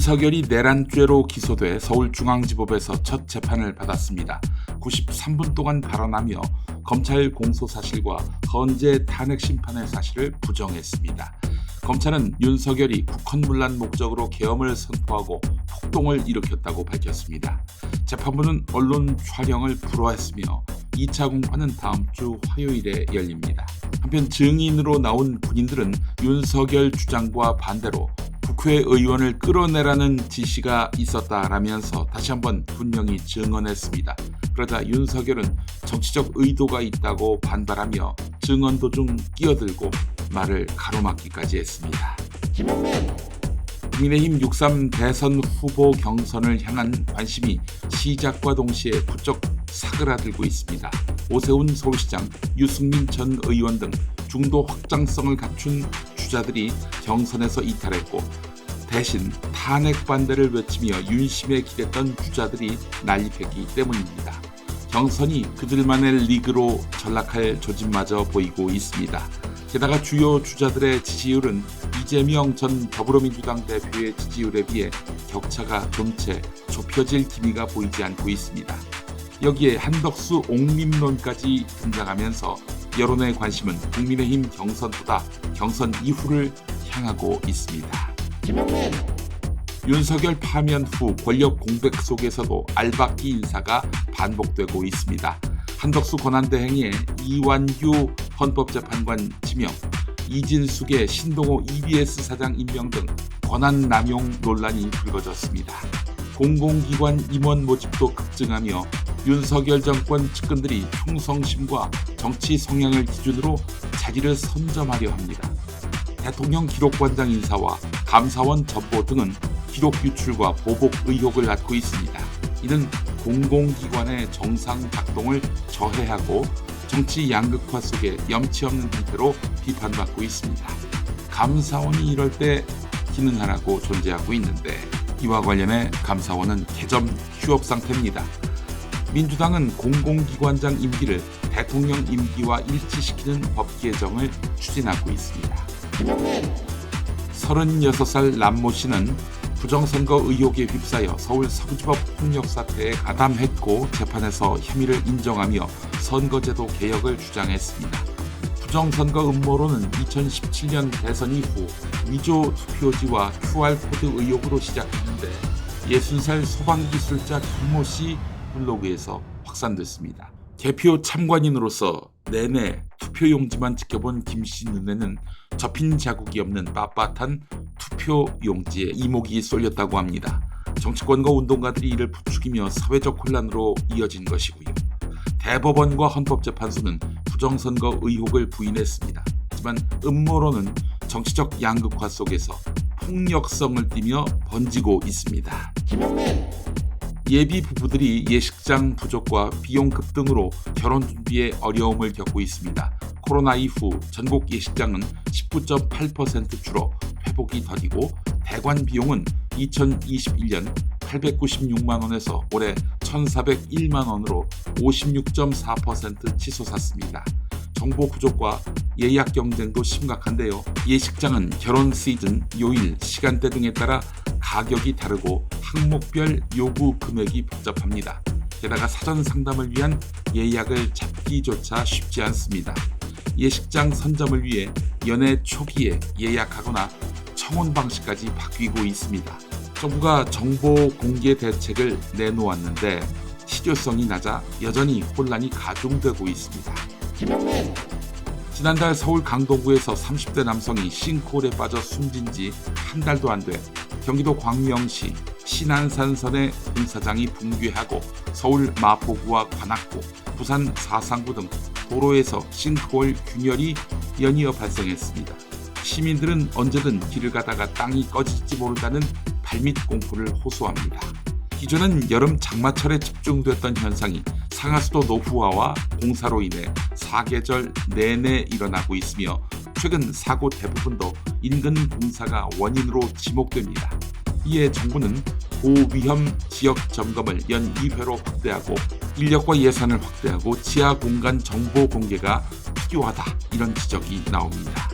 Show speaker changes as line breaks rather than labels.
윤석열이 내란죄로 기소돼 서울중앙지법에서 첫 재판을 받았습니다. 93분 동안 발언하며 검찰 공소 사실과 헌재 탄핵 심판의 사실을 부정했습니다. 검찰은 윤석열이 국헌문란 목적으로 계엄을 선포하고 폭동을 일으켰다고 밝혔습니다. 재판부는 언론 촬영을 불허했으며 2차 공판은 다음 주 화요일에 열립니다. 한편 증인으로 나온 군인들은 윤석열 주장과 반대로 국회의원을 끌어내라는 지시가 있었다라면서 다시 한번 분명히 증언했습니다. 그러자 윤석열은 정치적 의도가 있다고 반발하며 증언 도중 끼어들고 말을 가로막기까지 했습니다. 국민의힘 6.3 대선 후보 경선을 향한 관심이 시작과 동시에 부쩍 사그라들고 있습니다. 오세훈 서울시장, 유승민 전 의원 등 중도 확장성을 갖춘 주자들이 경선에서 이탈했고 대신 탄핵 반대를 외치며 윤심에 기댔던 주자들이 난립했기 때문입니다. 경선이 그들만의 리그로 전락할 조짐마저 보이고 있습니다. 게다가 주요 주자들의 지지율은 이재명 전 더불어민주당 대표의 지지율에 비해 격차가 좀 채 좁혀질 기미가 보이지 않고 있습니다. 여기에 한덕수 옹림론까지 등장하면서 여론의 관심은 국민의힘 경선보다 경선 이후를 향하고 있습니다. 윤석열 파면 후 권력 공백 속에서도 알박기 인사가 반복되고 있습니다. 한덕수 권한대행의 이완규 헌법재판관 지명, 이진숙의 신동호 EBS 사장 임명 등 권한 남용 논란이 불거졌습니다. 공공기관 임원 모집도 급증하며 윤석열 정권 측근들이 충성심과 정치 성향을 기준으로 자리를 선점하려 합니다. 대통령 기록관장 인사와 감사원 전보 등은 기록 유출과 보복 의혹을 낳고 있습니다. 이는 공공기관의 정상 작동을 저해하고 정치 양극화 속에 염치 없는 형태로 비판받고 있습니다. 감사원이 이럴 때 기능하라고 존재하고 있는데 이와 관련해 감사원은 개점 휴업 상태입니다. 민주당은 공공기관장 임기를 대통령 임기와 일치시키는 법 개정을 추진하고 있습니다. 36살 남모 씨는 부정선거 의혹에 휩싸여 서울 서구지법 폭력 사태에 가담했고 재판에서 혐의를 인정하며 선거제도 개혁을 주장했습니다. 부정선거 음모론은 2017년 대선 이후 위조 투표지와 QR코드 의혹으로 시작했는데 60살 소방기술자 김모 씨 블로그에서 확산됐습니다. 개표 참관인으로서 내내 투표용지만 지켜본 김 씨 눈에는 접힌 자국이 없는 빳빳한 투표용지에 이목이 쏠렸다고 합니다. 정치권과 운동가들이 이를 부추기며 사회적 혼란으로 이어진 것이고요. 대법원과 헌법재판소는 부정선거 의혹을 부인했습니다. 하지만 음모론은 정치적 양극화 속에서 폭력성을 띠며 번지고 있습니다. 예비 부부들이 예식장 부족과 비용 급등으로 결혼 준비에 어려움을 겪고 있습니다. 코로나 이후 전국 예식장은 19.8% 줄어 회복이 더디고 대관 비용은 2021년 896만 원에서 올해 1,401만 원으로 56.4% 치솟았습니다. 정보 부족과 예약 경쟁도 심각한데요. 예식장은 결혼 시즌, 요일, 시간대 등에 따라 가격이 다르고 항목별 요구 금액이 복잡합니다. 게다가 사전 상담을 위한 예약을 잡기조차 쉽지 않습니다. 예식장 선점을 위해 연애 초기에 예약하거나 청혼 방식까지 바뀌고 있습니다. 정부가 정보 공개 대책을 내놓았는데 실효성이 낮아 여전히 혼란이 가중되고 있습니다. 지난달 서울 강동구에서 30대 남성이 싱크홀에 빠져 숨진 지 한 달도 안 돼 경기도 광명시 신안산선의 공사장이 붕괴하고 서울 마포구와 관악구, 부산 사상구 등 도로에서 싱크홀 균열이 연이어 발생했습니다. 시민들은 언제든 길을 가다가 땅이 꺼질지 모른다는 발밑 공포를 호소합니다. 기존은 여름 장마철에 집중됐던 현상이 상하수도 노후화와 공사로 인해 사계절 내내 일어나고 있으며 최근 사고 대부분도 인근 공사가 원인으로 지목됩니다. 이에 정부는 고위험 지역 점검을 연 2회로 확대하고 인력과 예산을 확대하고 지하 공간 정보 공개가 필요하다 이런 지적이 나옵니다.